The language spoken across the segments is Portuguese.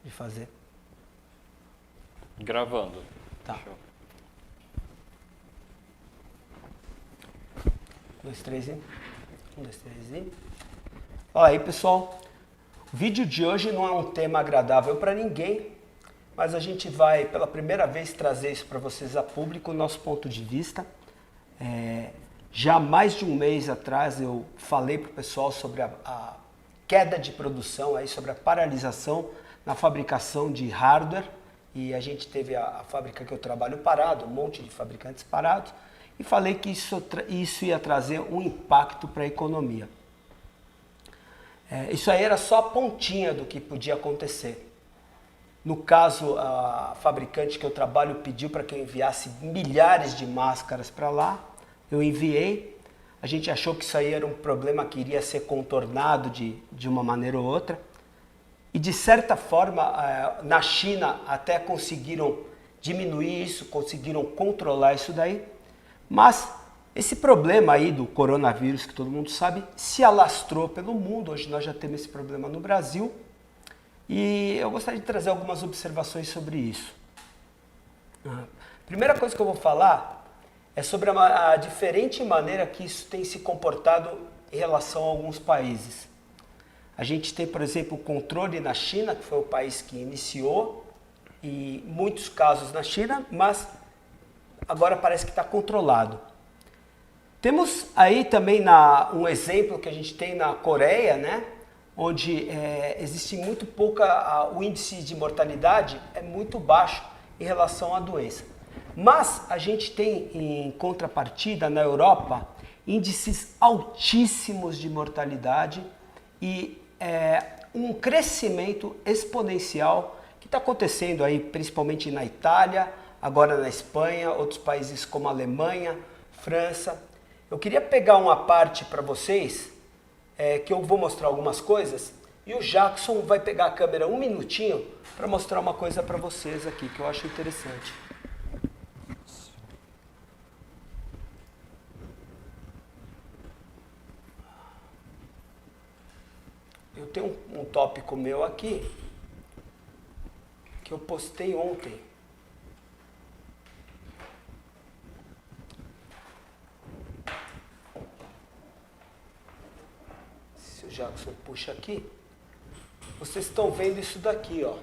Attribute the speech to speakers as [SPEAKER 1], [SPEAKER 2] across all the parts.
[SPEAKER 1] de fazer.
[SPEAKER 2] Gravando.
[SPEAKER 1] Tá.
[SPEAKER 2] Show.
[SPEAKER 1] 2, 3 e... 1, 2, 3 e... Olha aí, pessoal. O vídeo de hoje não é um tema agradável para ninguém, mas a gente vai, pela primeira vez, trazer isso para vocês a público, o nosso ponto de vista. Já há mais de um mês atrás eu falei para o pessoal sobre a queda de produção, aí, sobre a paralisação na fabricação de hardware, e a gente teve a fábrica que eu trabalho parado, um monte de fabricantes parados, e falei que isso ia trazer um impacto para a economia. Isso aí era só a pontinha do que podia acontecer. No caso, a fabricante que eu trabalho pediu para que eu enviasse milhares de máscaras para lá. Eu enviei. A gente achou que isso aí era um problema que iria ser contornado de uma maneira ou outra. E de certa forma, na China até conseguiram diminuir isso, conseguiram controlar isso daí. Mas esse problema aí do coronavírus, que todo mundo sabe, se alastrou pelo mundo. Hoje nós já temos esse problema no Brasil. E eu gostaria de trazer algumas observações sobre isso. Primeira coisa que eu vou falar é sobre a diferente maneira que isso tem se comportado em relação a alguns países. A gente tem, por exemplo, o controle na China, que foi o país que iniciou, e muitos casos na China, mas agora parece que está controlado. Temos aí também um exemplo que a gente tem na Coreia, né? Onde existe muito pouca, o índice de mortalidade é muito baixo em relação à doença. Mas a gente tem em contrapartida na Europa índices altíssimos de mortalidade e um crescimento exponencial que está acontecendo aí principalmente na Itália, agora na Espanha, outros países como a Alemanha, França. Eu queria pegar uma parte para vocês, que eu vou mostrar algumas coisas, e o Jackson vai pegar a câmera um minutinho para mostrar uma coisa para vocês aqui, que eu acho interessante. Eu tenho um tópico meu aqui, que eu postei ontem. Se o Jackson puxa aqui, vocês estão vendo isso daqui, ó.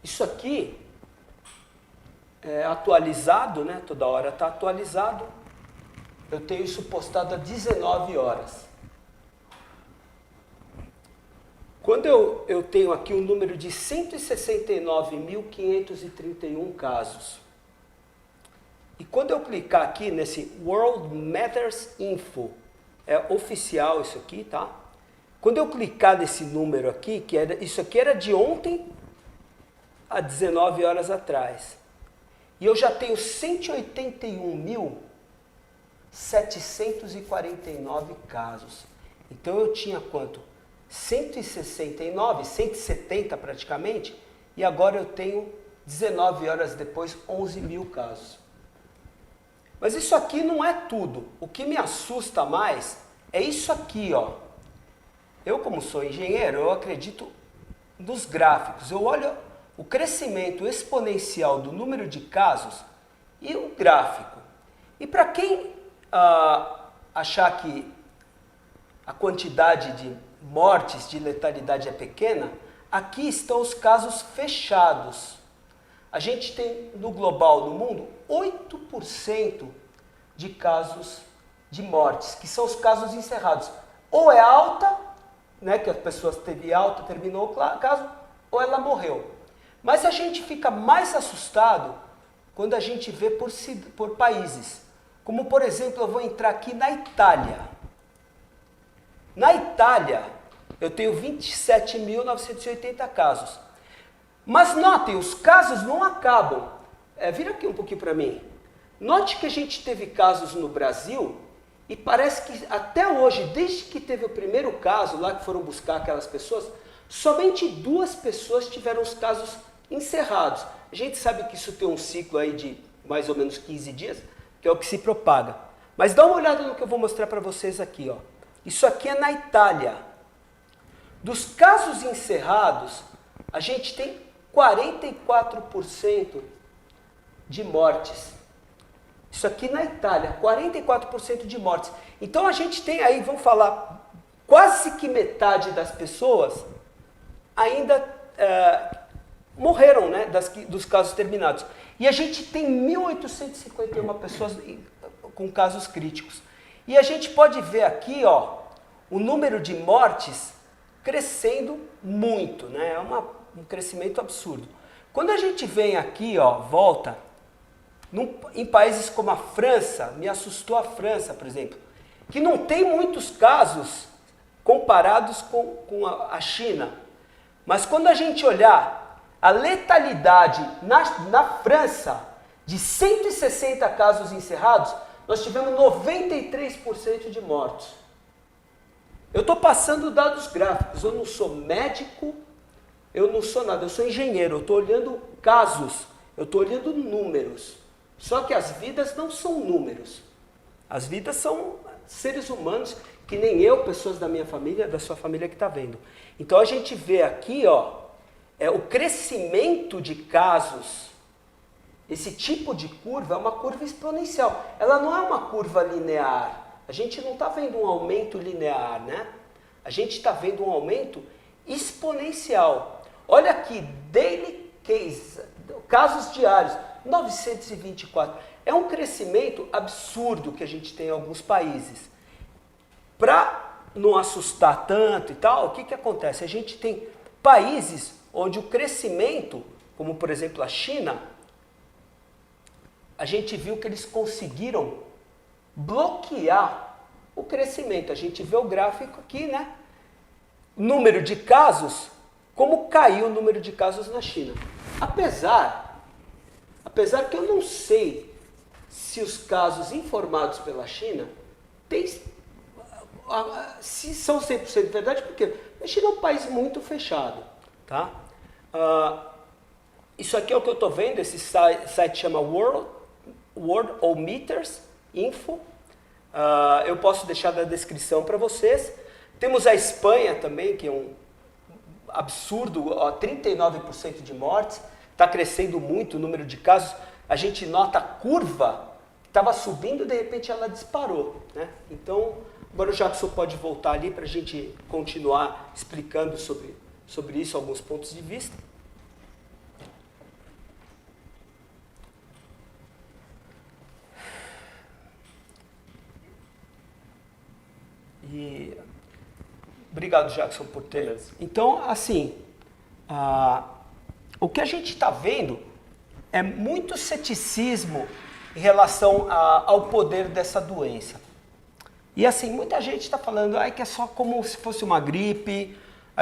[SPEAKER 1] Isso aqui é atualizado, né? Toda hora está atualizado. Eu tenho isso postado há 19 horas. Quando eu tenho aqui um número de 169.531 casos. E quando eu clicar aqui nesse World Matters Info, é oficial isso aqui, tá? Quando eu clicar nesse número aqui, isso aqui era de ontem, há 19 horas atrás. E eu já tenho 181.749 casos. Então eu tinha quanto? 169, 170 praticamente, e agora eu tenho, 19 horas depois, 11 mil casos. Mas isso aqui não é tudo. O que me assusta mais é isso aqui, ó. Eu, como sou engenheiro, eu acredito nos gráficos. Eu olho o crescimento exponencial do número de casos e o gráfico. E para quem achar que a quantidade de mortes, de letalidade é pequena, aqui estão os casos fechados. A gente tem no global, no mundo, 8% de casos de mortes, que são os casos encerrados. Ou é alta, né, que a pessoa teve alta, terminou o caso, ou ela morreu. Mas a gente fica mais assustado quando a gente vê por países. Como, por exemplo, eu vou entrar aqui na Itália. Na Itália, eu tenho 27.980 casos. Mas notem, os casos não acabam. Vira aqui um pouquinho para mim. Note que a gente teve casos no Brasil e parece que até hoje, desde que teve o primeiro caso, lá que foram buscar aquelas pessoas, somente 2 pessoas tiveram os casos encerrados. A gente sabe que isso tem um ciclo aí de mais ou menos 15 dias, que é o que se propaga. Mas dá uma olhada no que eu vou mostrar para vocês aqui, ó. Isso aqui é na Itália. Dos casos encerrados, a gente tem 44% de mortes. Isso aqui na Itália, 44% de mortes. Então a gente tem aí, vamos falar, quase que metade das pessoas ainda morreram, né, dos casos terminados. E a gente tem 1.851 pessoas com casos críticos. E a gente pode ver aqui, ó, o número de mortes crescendo muito, né? É um crescimento absurdo. Quando a gente vem aqui, ó, volta, em países como a França, me assustou a França, por exemplo, que não tem muitos casos comparados com a China. Mas quando a gente olhar a letalidade na França, de 160 casos encerrados, nós tivemos 93% de mortos. Eu estou passando dados gráficos, eu não sou médico, eu não sou nada, eu sou engenheiro, eu estou olhando casos, eu estou olhando números. Só que as vidas não são números. As vidas são seres humanos, que nem eu, pessoas da minha família, da sua família que está vendo. Então a gente vê aqui, ó, o crescimento de casos. Esse tipo de curva é uma curva exponencial. Ela não é uma curva linear. A gente não está vendo um aumento linear, né? A gente está vendo um aumento exponencial. Olha aqui, daily case, casos diários, 924. É um crescimento absurdo que a gente tem em alguns países. Para não assustar tanto e tal, o que acontece? A gente tem países onde o crescimento, como por exemplo a China, a gente viu que eles conseguiram bloquear o crescimento. A gente vê o gráfico aqui, né? Número de casos, como caiu o número de casos na China. Apesar que eu não sei se os casos informados pela China se são 100% verdade, porque a China é um país muito fechado, tá? Isso aqui é o que eu estou vendo, esse site chama Worldometers Info. Eu posso deixar na descrição para vocês. Temos a Espanha também, que é um absurdo, 39% de mortes. Está crescendo muito o número de casos. A gente nota a curva que estava subindo e de repente ela disparou, né? Então, agora o Jackson pode voltar ali para a gente continuar explicando sobre isso, alguns pontos de vista. E obrigado, Jackson, por ter. Beleza. Então, assim, o que a gente está vendo é muito ceticismo em relação ao poder dessa doença. E assim, muita gente está falando que é só como se fosse uma gripe,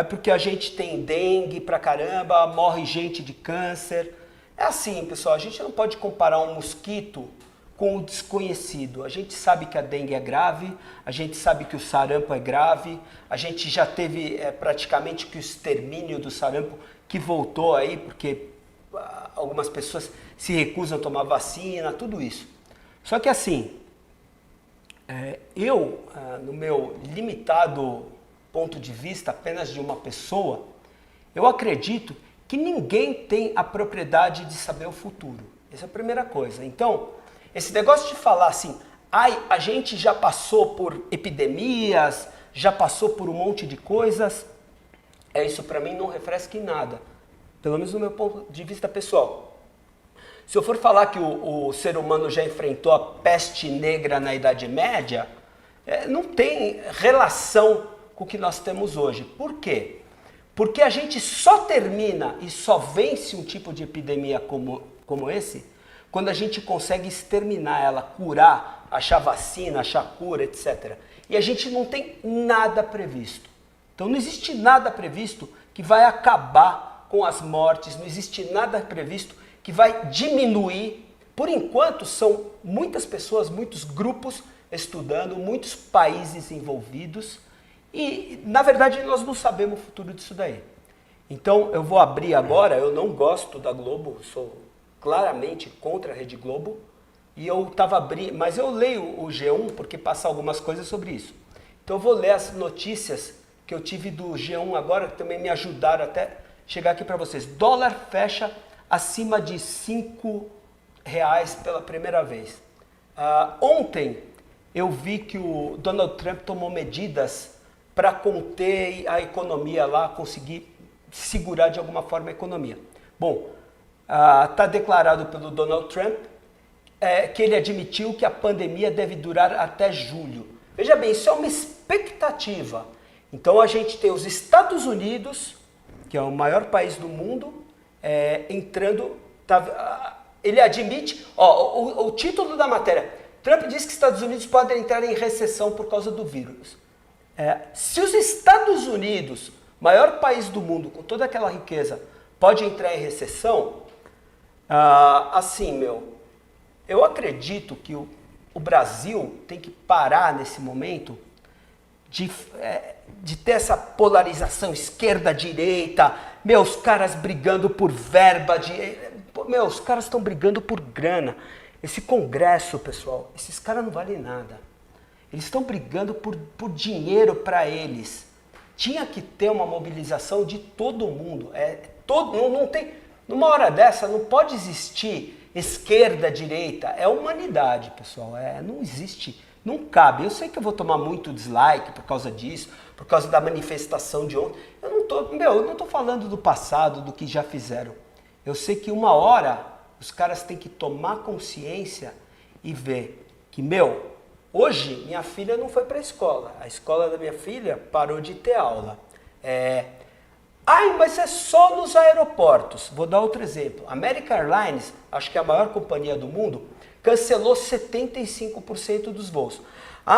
[SPEAKER 1] porque a gente tem dengue pra caramba, morre gente de câncer. É assim, pessoal, a gente não pode comparar um mosquito com o desconhecido. A gente sabe que a dengue é grave, a gente sabe que o sarampo é grave, a gente já teve praticamente que o extermínio do sarampo que voltou aí, porque algumas pessoas se recusam a tomar vacina, tudo isso. Só que assim, no meu limitado ponto de vista, apenas de uma pessoa, eu acredito que ninguém tem a propriedade de saber o futuro. Essa é a primeira coisa. Então, esse negócio de falar assim, a gente já passou por epidemias, já passou por um monte de coisas, isso para mim não refresca em nada. Pelo menos no meu ponto de vista pessoal. Se eu for falar que o ser humano já enfrentou a peste negra na Idade Média, não tem relação com o que nós temos hoje. Por quê? Porque a gente só termina e só vence um tipo de epidemia como esse, quando a gente consegue exterminar ela, curar, achar vacina, achar cura, etc. E a gente não tem nada previsto. Então não existe nada previsto que vai acabar com as mortes, não existe nada previsto que vai diminuir. Por enquanto são muitas pessoas, muitos grupos estudando, muitos países envolvidos e na verdade nós não sabemos o futuro disso daí. Então eu vou abrir agora, eu não gosto da Globo, sou claramente contra a Rede Globo e eu estava abrindo, mas eu leio o G1 porque passa algumas coisas sobre isso. Então eu vou ler as notícias que eu tive do G1 agora, que também me ajudaram até chegar aqui para vocês. Dólar fecha acima de R$ 5 pela primeira vez. Ontem eu vi que o Donald Trump tomou medidas para conter a economia lá, conseguir segurar de alguma forma a economia. Bom, está declarado pelo Donald Trump que ele admitiu que a pandemia deve durar até julho. Veja bem, isso é uma expectativa. Então a gente tem os Estados Unidos, que é o maior país do mundo, entrando... ele admite... o título da matéria... Trump diz que Estados Unidos podem entrar em recessão por causa do vírus. Se os Estados Unidos, maior país do mundo, com toda aquela riqueza, pode entrar em recessão, eu acredito que o Brasil tem que parar nesse momento de ter essa polarização esquerda-direita, os caras brigando por verba, os caras estão brigando por grana. Esse Congresso, pessoal, esses caras não valem nada. Eles estão brigando por dinheiro para eles. Tinha que ter uma mobilização de todo mundo. Não tem, numa hora dessa não pode existir esquerda, direita. É humanidade, pessoal. Não existe, não cabe. Eu sei que eu vou tomar muito dislike por causa disso, por causa da manifestação de ontem. Eu não tô falando do passado, do que já fizeram. Eu sei que uma hora os caras têm que tomar consciência e ver que, hoje minha filha não foi para a escola. A escola da minha filha parou de ter aula. Mas é só nos aeroportos. Vou dar outro exemplo. American Airlines, acho que é a maior companhia do mundo, cancelou 75% dos voos.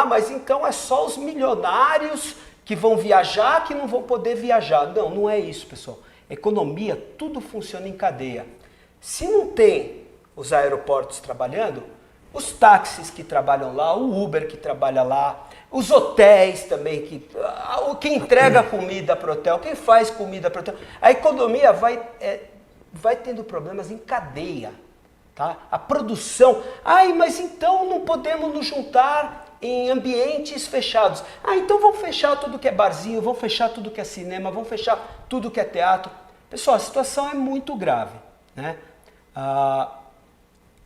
[SPEAKER 1] Mas então é só os milionários que vão viajar, que não vão poder viajar. Não é isso, pessoal. Economia, tudo funciona em cadeia. Se não tem os aeroportos trabalhando, os táxis que trabalham lá, o Uber que trabalha lá, os hotéis também, quem entrega comida para o hotel, quem faz comida para o hotel, a economia vai tendo problemas em cadeia. Tá? A produção, mas então não podemos nos juntar em ambientes fechados. Então vamos fechar tudo que é barzinho, vamos fechar tudo que é cinema, vamos fechar tudo que é teatro. Pessoal, a situação é muito grave, né?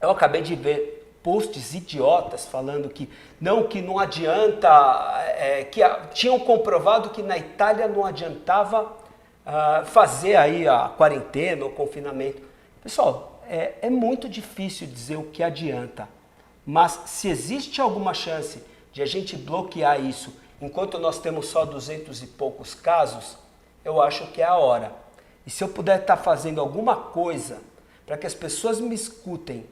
[SPEAKER 1] Eu acabei de ver posts idiotas falando que não adianta, tinham comprovado que na Itália não adiantava fazer aí a quarentena, o confinamento. Pessoal, é muito difícil dizer o que adianta, mas se existe alguma chance de a gente bloquear isso enquanto nós temos só 200 e poucos casos, eu acho que é a hora. E se eu puder estar fazendo alguma coisa para que as pessoas me escutem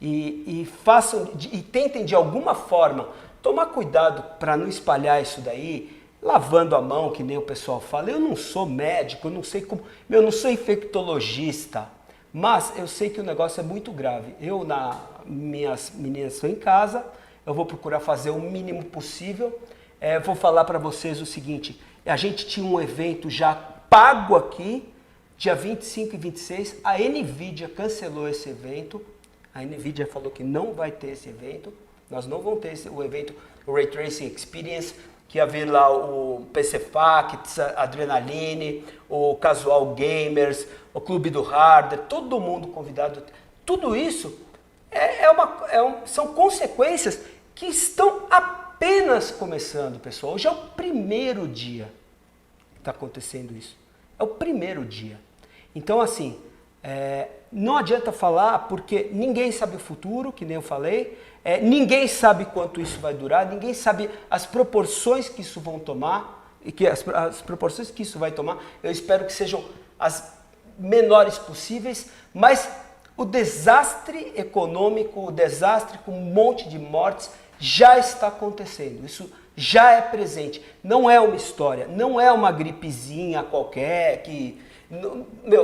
[SPEAKER 1] e tentem de alguma forma tomar cuidado para não espalhar isso daí, lavando a mão, que nem o pessoal fala. Eu não sou médico, eu não sei como, eu não sou infectologista, mas eu sei que o negócio é muito grave. Minhas meninas estão em casa, eu vou procurar fazer o mínimo possível. Vou falar para vocês o seguinte, a gente tinha um evento já pago aqui, dia 25 e 26, a NVIDIA cancelou esse evento. A NVIDIA falou que não vai ter esse evento. Nós não vamos ter o evento, o Ray Tracing Experience, que ia vir lá o PC Facts, Adrenaline, o Casual Gamers, o Clube do Hardware, todo mundo convidado. Tudo isso são consequências que estão apenas começando, pessoal. Hoje é o primeiro dia que está acontecendo isso. É o primeiro dia. Então, assim, não adianta falar porque ninguém sabe o futuro, que nem eu falei, ninguém sabe quanto isso vai durar, ninguém sabe as proporções que isso vão tomar, e que as proporções que isso vai tomar, eu espero que sejam as menores possíveis, mas o desastre econômico, o desastre com um monte de mortes já está acontecendo. Isso já é presente, não é uma história, não é uma gripezinha qualquer que...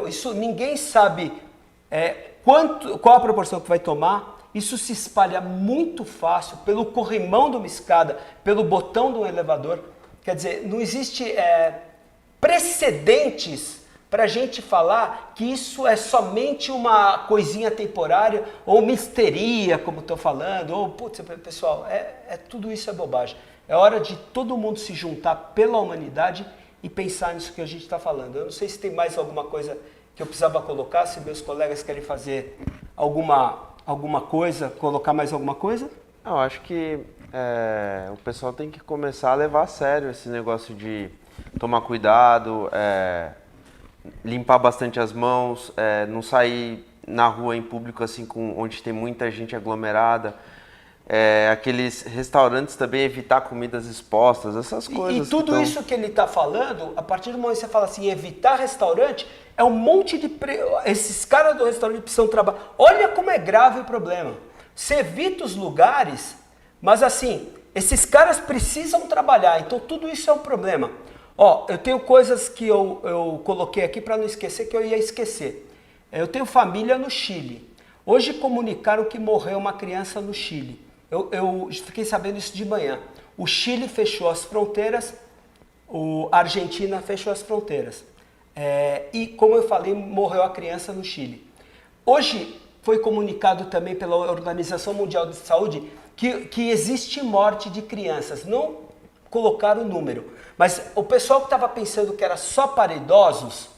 [SPEAKER 1] isso ninguém sabe qual a proporção que vai tomar. Isso se espalha muito fácil pelo corrimão de uma escada, pelo botão de um elevador. Quer dizer, não existe precedentes para a gente falar que isso é somente uma coisinha temporária ou uma histeria, como estou falando, ou, pessoal, tudo isso é bobagem. É hora de todo mundo se juntar pela humanidade e pensar nisso que a gente está falando. Eu não sei se tem mais alguma coisa que eu precisava colocar, se meus colegas querem fazer alguma coisa, colocar mais alguma coisa.
[SPEAKER 2] Eu acho que o pessoal tem que começar a levar a sério esse negócio de tomar cuidado, limpar bastante as mãos, não sair na rua em público assim onde tem muita gente aglomerada. Aqueles restaurantes também, evitar comidas expostas, essas coisas.
[SPEAKER 1] E tudo isso que ele está falando, a partir do momento que você fala assim, evitar restaurante, é um monte de... Esses caras do restaurante precisam trabalhar. Olha como é grave o problema. Você evita os lugares, mas assim, esses caras precisam trabalhar, então tudo isso é um problema. Ó, eu tenho coisas que eu coloquei aqui para não esquecer, que eu ia esquecer. Eu tenho família no Chile. Hoje comunicaram que morreu uma criança no Chile. Eu fiquei sabendo isso de manhã. O Chile fechou as fronteiras, a Argentina fechou as fronteiras. E, como eu falei, morreu a criança no Chile. Hoje foi comunicado também pela Organização Mundial de Saúde que existe morte de crianças. Não colocaram o número, mas o pessoal que estava pensando que era só para idosos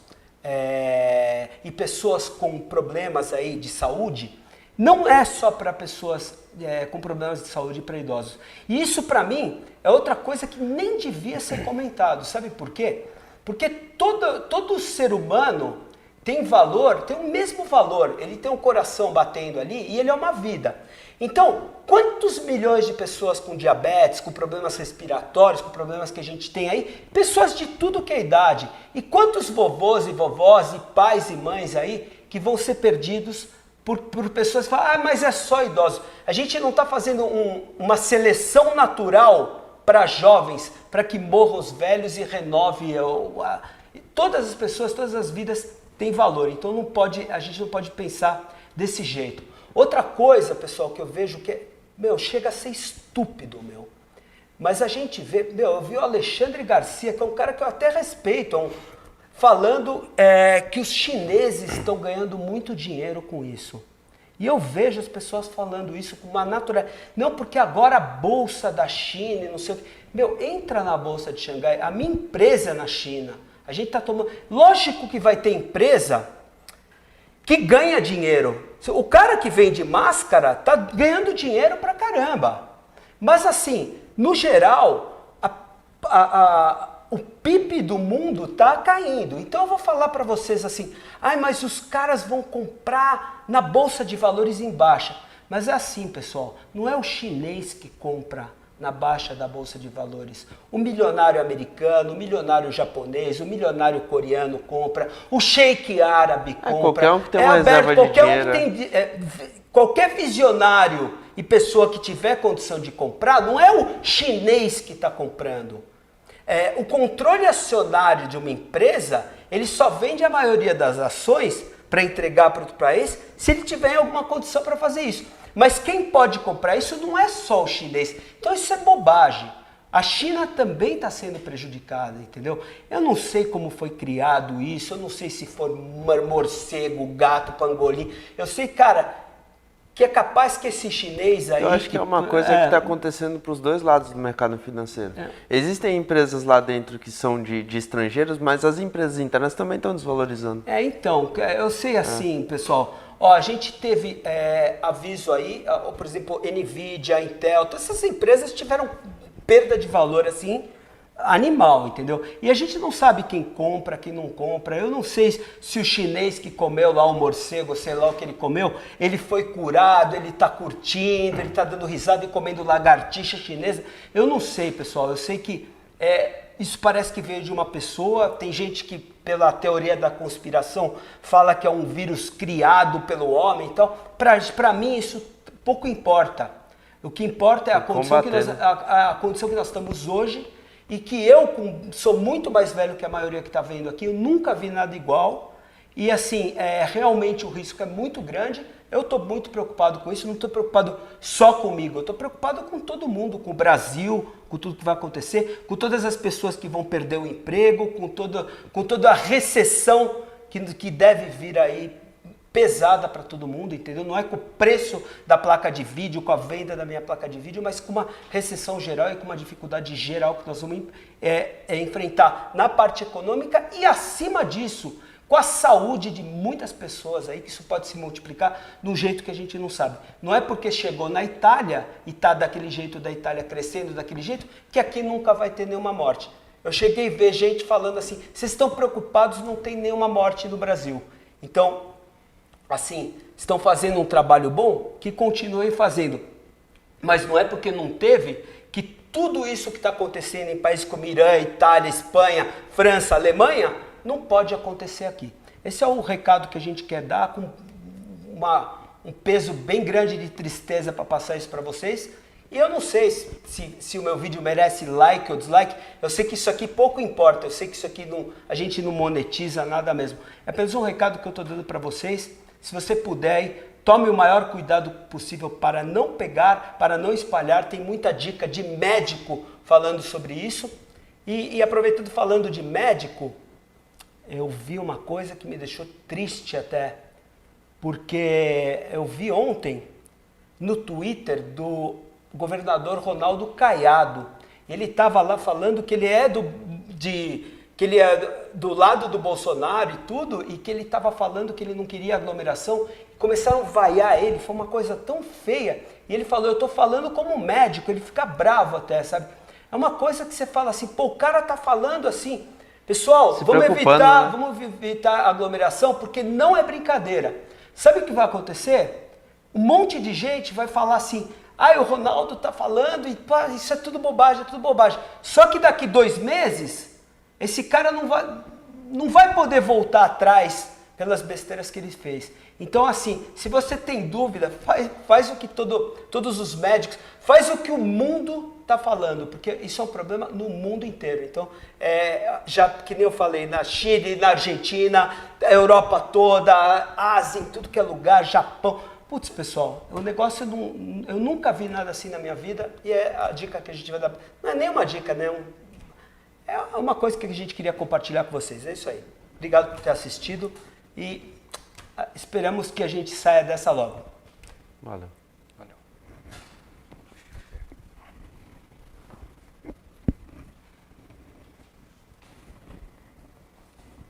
[SPEAKER 1] e pessoas com problemas aí de saúde, não é só para pessoas com problemas de saúde para idosos. E isso, para mim, é outra coisa que nem devia ser comentado. Sabe por quê? Porque todo ser humano tem valor, tem o mesmo valor. Ele tem um coração batendo ali e ele é uma vida. Então, quantos milhões de pessoas com diabetes, com problemas respiratórios, com problemas que a gente tem aí, pessoas de tudo que é idade. E quantos vovôs e vovós e pais e mães aí que vão ser perdidos por pessoas que falam, mas é só idosos. A gente não está fazendo uma seleção natural para jovens, para que morram os velhos e renove. Todas as pessoas, todas as vidas têm valor. Então a gente não pode pensar desse jeito. Outra coisa, pessoal, que eu vejo que chega a ser estúpido, Mas a gente vê, eu vi o Alexandre Garcia, que é um cara que eu até respeito, falando que os chineses estão ganhando muito dinheiro com isso. E eu vejo as pessoas falando isso com uma naturalidade. Não, porque agora a bolsa da China, não sei o que. Entra na bolsa de Xangai, a minha empresa é na China. A gente está tomando... Lógico que vai ter empresa que ganha dinheiro. O cara que vende máscara está ganhando dinheiro pra caramba. Mas assim, no geral, o PIB do mundo está caindo. Então eu vou falar para vocês assim, mas os caras vão comprar na Bolsa de Valores em baixa. Mas é assim, pessoal, não é o chinês que compra na baixa da Bolsa de Valores. O milionário americano, o milionário japonês, o milionário coreano compra, o sheik árabe compra.
[SPEAKER 2] Qualquer um que tem uma reserva de dinheiro.
[SPEAKER 1] Qualquer visionário e pessoa que tiver condição de comprar, não é o chinês que está comprando. O controle acionário de uma empresa, ele só vende a maioria das ações para entregar para outro país se ele tiver alguma condição para fazer isso. Mas quem pode comprar isso não é só o chinês. Então isso é bobagem. A China também está sendo prejudicada, entendeu? Eu não sei como foi criado isso, eu não sei se foi morcego, gato, pangolim. Eu sei, cara, que é capaz que esse chinês aí...
[SPEAKER 2] Eu acho que é uma coisa que está acontecendo para os dois lados do mercado financeiro. Existem empresas lá dentro que são de estrangeiros, mas as empresas internas também estão desvalorizando.
[SPEAKER 1] Então, eu sei assim, pessoal... a gente teve aviso aí, por exemplo, Nvidia, Intel, todas essas empresas tiveram perda de valor assim, animal, entendeu? E a gente não sabe quem compra, quem não compra. Eu não sei se o chinês que comeu lá o morcego, sei lá o que ele comeu, ele foi curado, ele está curtindo, ele está dando risada e comendo lagartixa chinesa. Eu não sei, pessoal. Eu sei que isso parece que veio de uma pessoa. Tem gente que, pela teoria da conspiração, fala que é um vírus criado pelo homem e tal. Para mim, isso pouco importa. O que importa é a condição que nós estamos hoje, e que eu sou muito mais velho que a maioria que está vendo aqui, eu nunca vi nada igual, e assim, realmente o risco é muito grande. Eu estou muito preocupado com isso, não estou preocupado só comigo, eu estou preocupado com todo mundo, com o Brasil, com tudo que vai acontecer, com todas as pessoas que vão perder o emprego, com toda a recessão que deve vir aí pesada para todo mundo, entendeu? Não é com o preço da placa de vídeo, com a venda da minha placa de vídeo, mas com uma recessão geral e com uma dificuldade geral que nós vamos enfrentar na parte econômica e, acima disso, com a saúde de muitas pessoas aí, que isso pode se multiplicar de um jeito que a gente não sabe. Não é porque chegou na Itália e está daquele jeito da Itália crescendo daquele jeito, que aqui nunca vai ter nenhuma morte. Eu cheguei a ver gente falando assim, vocês estão preocupados, não tem nenhuma morte no Brasil. Então, assim, estão fazendo um trabalho bom, que continuem fazendo. Mas não é porque não teve que tudo isso que está acontecendo em países como Irã, Itália, Espanha, França, Alemanha, não pode acontecer aqui. Esse é o recado que a gente quer dar, com um peso bem grande de tristeza para passar isso para vocês. E eu não sei se o meu vídeo merece like ou dislike, eu sei que isso aqui pouco importa, eu sei que isso aqui a gente não monetiza nada mesmo. É apenas um recado que eu estou dando para vocês. Se você puder, tome o maior cuidado possível para não pegar, para não espalhar. Tem muita dica de médico falando sobre isso. E aproveitando falando de médico, eu vi uma coisa que me deixou triste até, porque eu vi ontem no Twitter do governador Ronaldo Caiado. Ele estava lá falando que ele é do lado do Bolsonaro e tudo, e que ele estava falando que ele não queria aglomeração. Começaram a vaiar ele, foi uma coisa tão feia. E ele falou, eu estou falando como médico, ele fica bravo até, sabe? É uma coisa que você fala assim, pô, o cara tá falando assim. Pessoal, vamos evitar aglomeração, porque não é brincadeira. Sabe o que vai acontecer? Um monte de gente vai falar assim, o Ronaldo tá falando e pá, isso é tudo bobagem, é tudo bobagem. Só que daqui 2 meses, esse cara não vai poder voltar atrás pelas besteiras que ele fez. Então, assim, se você tem dúvida, faz o que todos os médicos, faz o que o mundo está falando, porque isso é um problema no mundo inteiro. Então, já que nem eu falei, na Chile, na Argentina, a Europa toda, a Ásia, em tudo que é lugar, Japão. Putz, pessoal, o negócio, eu nunca vi nada assim na minha vida, e é a dica que a gente vai dar. Não é nem uma dica, né? É uma coisa que a gente queria compartilhar com vocês. É isso aí. Obrigado por ter assistido e esperamos que a gente saia dessa logo.
[SPEAKER 2] Valeu.